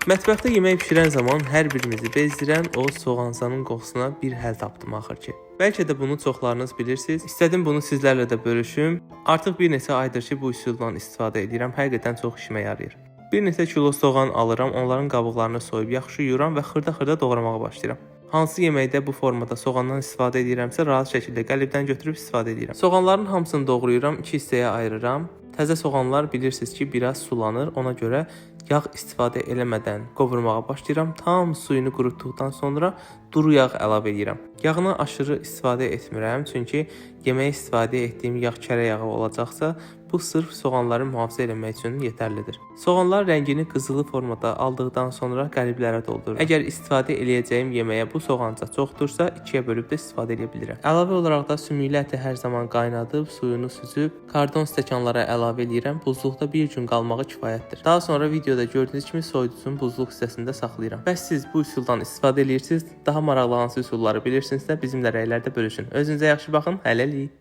Mətbəxdə yemək bişirən zaman hər birimizi bezdirən o soğansanın qoxusuna bir həll tapdım axır ki. Bəlkə də bunu çoxlarınız bilirsiniz. İstədim bunu sizlərlə də bölüşüm. Artıq bir neçə aydır ki, bu üsuldan istifadə edirəm. Həqiqətən çox işimə yarayır. Bir neçə kilo soğan alıram, onların qabıqlarını soyub yaxşı yuyuram və xırda-xırda doğramağa başlayıram. Hansı yeməkdə bu formada soğandan istifadə edirəmsə, rahat şəkildə qəlibdən götürüb istifadə edirəm. Soğanların hamısını doğrayıram, 2 hissəyə ayırıram. Təzə soğanlar bilirsiniz ki, biraz sulanır. Ona görə yağ istifadə eləmədən qovurmağa başlayıram. Tam suyunu qurutduqdan sonra duru yağ əlavə edirəm. Yağını aşırı istifadə etmirəm, çünki yeməyə istifadə etdiyim yağ kərə yağı olacaqsa, bu sırf soğanları mühafizə etmək üçün yetərlidir. Soğanlar rəngini qızılı formada aldıqdan sonra qəliblərə doldururam. Əgər istifadə eləyəcəyim yeməyə bu soğanca çoxdursa, 2-yə bölüb də istifadə edə bilirəm. Əlavə olaraq da sümüklü əti hər zaman qaynadıb, suyunu süzüb, karton stəkanlara əlavə edirəm. Buzluqda bir gün qalmağı kifayətdir. Daha sonra videoda gördüyünüz kimi soyuducunun buzluq hissəsində saxlayıram. Bəs siz bu üsuldan istifadə edirsiniz? Daha maraqlı hansı üsulları bilirsinizsə bizimlə rəylərdə bölüşün. Özünüzə yaxşı baxın. Hələlik.